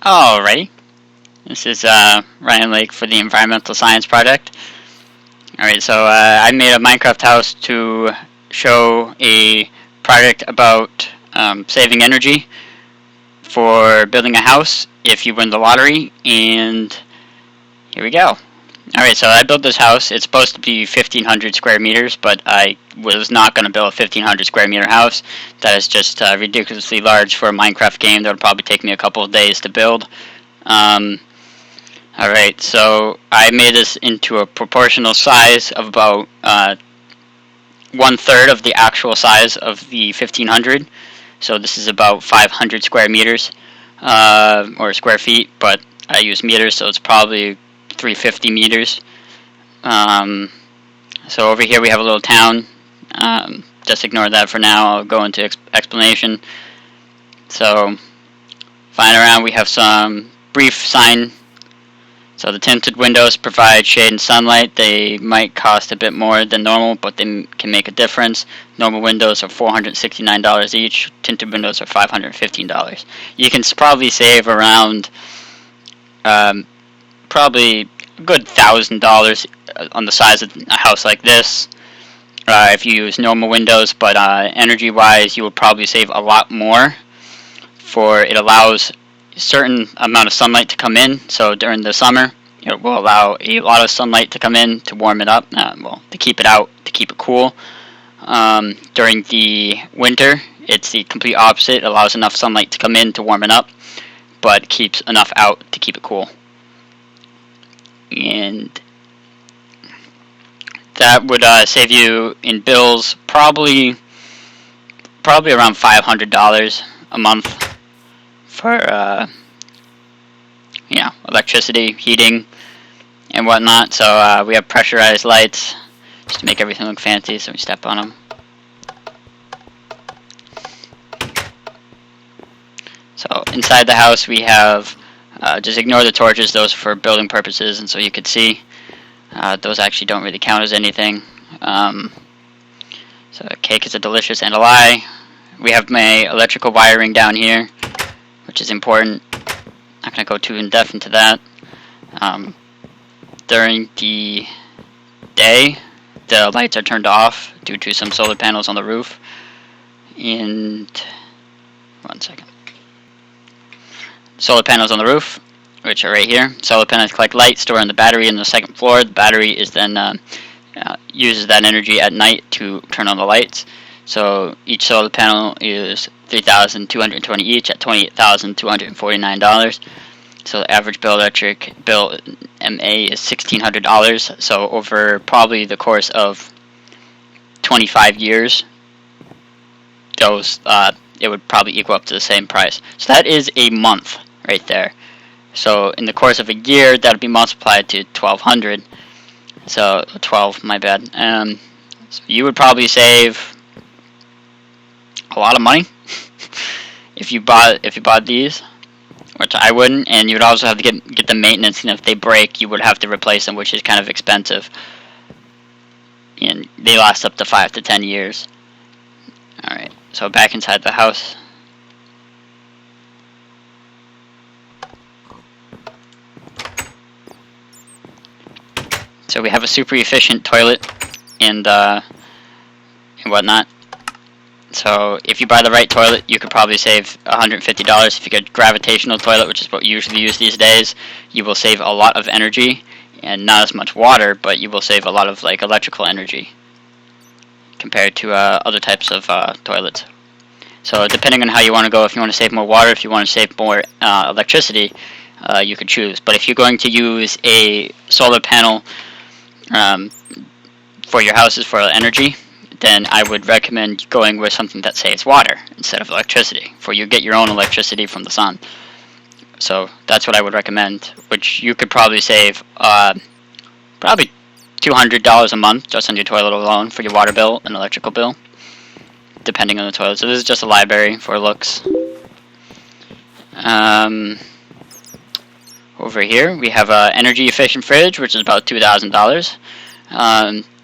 Alrighty, this is Ryan Lake for the Environmental Science Project. Alright, so I made a Minecraft house to show a project about saving energy for building a house if you win the lottery, and here we go. Alright, so I built this house. It's supposed to be 1,500 square meters, but I was not going to build a 1,500 square meter house. That is just ridiculously large for a Minecraft game. That would probably take me a couple of days to build. Alright, so I made this into a proportional size of about 1/3 of the actual size of the 1,500. So this is about 500 square meters, or square feet, but I use meters, so it's probably 350 meters. So over here we have a little town. Just ignore that for now. I'll go into explanation. So flying around, we have some brief sign. So the tinted windows provide shade and sunlight. They might cost a bit more than normal, but they can make a difference. Normal windows are $469 each. Tinted windows are $515. You can probably save around probably a good $1,000 on the size of a house like this if you use normal windows, but energy wise you will probably save a lot more, for it allows a certain amount of sunlight to come in. So during the summer it will allow a lot of sunlight to come in to warm it up, to keep it out, to keep it cool. During the winter it's the complete opposite. It allows enough sunlight to come in to warm it up, but keeps enough out to keep it cool. And that would save you in bills probably around $500 a month for electricity, heating, and whatnot. So we have pressurized lights just to make everything look fancy. So we step on them. So inside the house we have, just ignore the torches, those are for building purposes, and so you could see those actually don't really count as anything. So cake is a delicious and a lie. We have my electrical wiring down here, which is important. Not going to go too in depth into that. During the day the lights are turned off due to some solar panels on the roof. And one second. Solar panels on the roof, which are right here. Solar panels collect light, store in the battery in the second floor. The battery is then uses that energy at night to turn on the lights. So each solar panel is $3,220 each at $28,249. So the average electric bill MA is $1,600. So over probably the course of 25 years, those it would probably equal up to the same price. So that is a month right there. So in the course of a year, that would be multiplied to 1,200. So 12, my bad. So you would probably save a lot of money if you bought these, which I wouldn't. And you would also have to get the maintenance, and if they break, you would have to replace them, which is kind of expensive. And they last up to 5 to 10 years. All right. So back inside the house. So we have a super efficient toilet and whatnot. So if you buy the right toilet, you could probably save $150. If you get a gravitational toilet, which is what you usually use these days, you will save a lot of energy and not as much water, but you will save a lot of electrical energy compared to other types of toilets. So depending on how you want to go, if you want to save more water, if you want to save more electricity, you could choose. But if you're going to use a solar panel for your houses for energy, then I would recommend going with something that saves water instead of electricity, for you get your own electricity from the sun. So that's what I would recommend, which you could probably save probably $200 a month just on your toilet alone for your water bill and electrical bill, depending on the toilet. So this is just a library for looks. Over here we have an energy efficient fridge, which is about $2,000.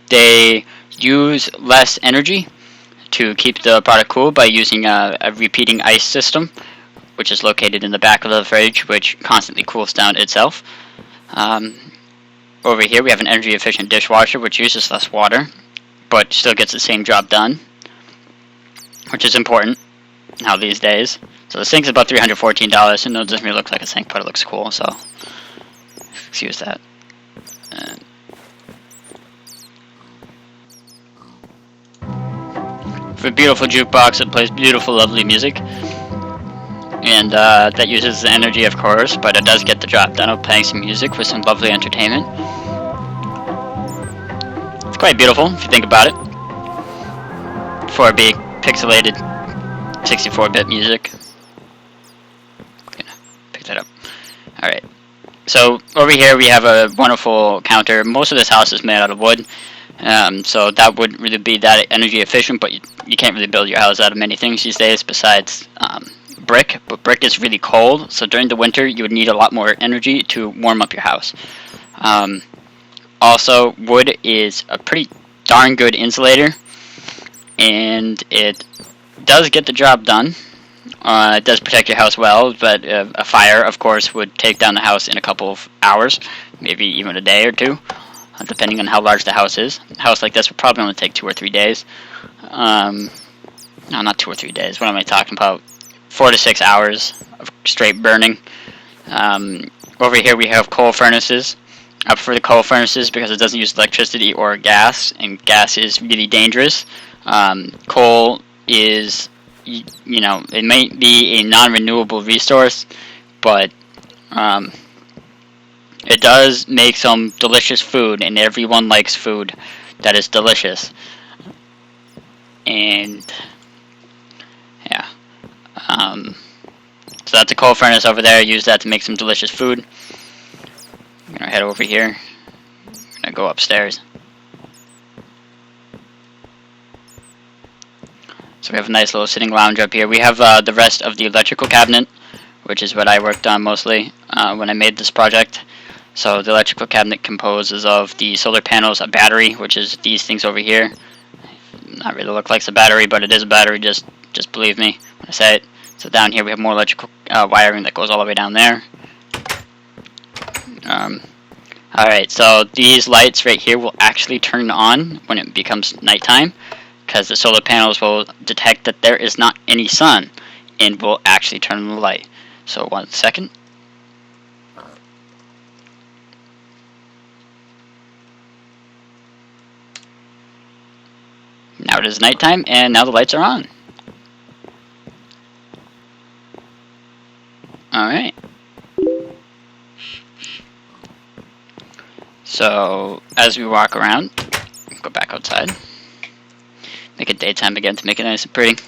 They use less energy to keep the product cool by using a repeating ice system, which is located in the back of the fridge, which constantly cools down itself. Over here we have an energy efficient dishwasher, which uses less water, but still gets the same job done, which is important now these days. So the sink's about $314, and it doesn't really look like a sink, but it looks cool, so excuse that. For a beautiful jukebox that plays beautiful, lovely music, and that uses the energy, of course, but it does get the job done of playing some music with some lovely entertainment. It's quite beautiful if you think about it. 4-bit pixelated 64-bit music. Pick that up. Alright. So over here we have a wonderful counter. Most of this house is made out of wood. So that wouldn't really be that energy efficient, but you can't really build your house out of many things these days besides brick. But brick is really cold, so during the winter you would need a lot more energy to warm up your house. Also, wood is a pretty darn good insulator, and it does get the job done. It does protect your house well, but a fire, of course, would take down the house in a couple of hours, maybe even a day or two, depending on how large the house is. A house like this would probably only take 2 or 3 days. No, not 2 or 3 days. What am I talking about? 4 to 6 hours of straight burning. Over here we have coal furnaces. I prefer the coal furnaces because it doesn't use electricity or gas, and gas is really dangerous. Coal is, it might be a non-renewable resource, but it does make some delicious food, and everyone likes food that is delicious. And yeah, so that's a coal furnace over there. Use that to make some delicious food. I'm gonna head over here. I'm gonna go upstairs. So we have a nice little sitting lounge up here. We have the rest of the electrical cabinet, which is what I worked on mostly when I made this project. So the electrical cabinet composes of the solar panels, a battery, which is these things over here. Not really look like a battery, but it is a battery, just believe me when I say it. So down here we have more electrical wiring that goes all the way down there. Alright, so these lights right here will actually turn on when it becomes nighttime, because the solar panels will detect that there is not any sun and will actually turn on the light. So 1 second. Now it is nighttime, and now the lights are on. Alright. So, as we walk around, go back outside. Make it daytime again to make it nice and pretty.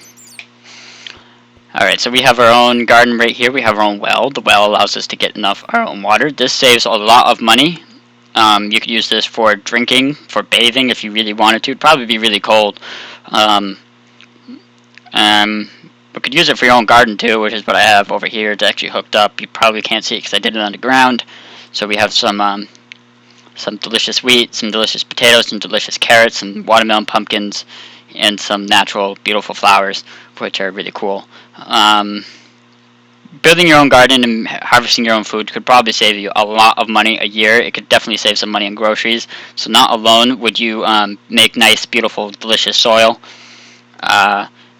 Alright, so we have our own garden right here. We have our own well. The well allows us to get enough our own water. This saves a lot of money. You could use this for drinking, for bathing if you really wanted to. It'd probably be really cold. You could use it for your own garden too, which is what I have over here. It's actually hooked up. You probably can't see it because I did it underground. So we have some delicious wheat, some delicious potatoes, some delicious carrots, some watermelon pumpkins, and some natural, beautiful flowers, which are really cool. Building your own garden and harvesting your own food could probably save you a lot of money a year. It could definitely save some money on groceries. So not alone would you make nice, beautiful, delicious soil,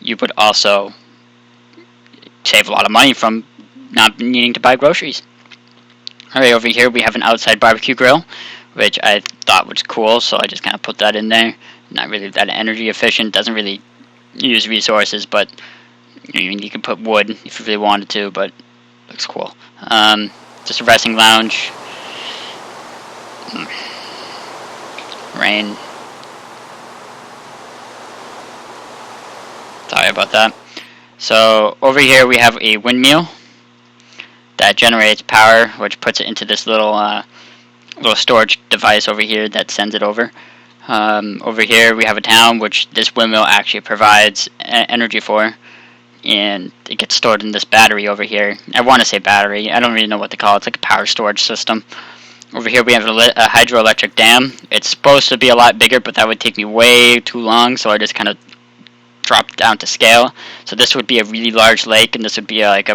you would also save a lot of money from not needing to buy groceries. Alright, over here we have an outside barbecue grill, which I thought was cool, so I just kind of put that in there. Not really that energy efficient, doesn't really use resources, but you could put wood if you really wanted to, but looks cool. Just a resting lounge. Rain. Sorry about that. So over here we have a windmill that generates power, which puts it into this little storage device over here that sends it over. Over here we have a town which this windmill actually provides energy for, and it gets stored in this battery over here. I want to say battery, I don't really know what they call it. It's like a power storage system. Over here we have a hydroelectric dam. It's supposed to be a lot bigger, but that would take me way too long, so I just kind of dropped down to scale. So this would be a really large lake, and this would be like a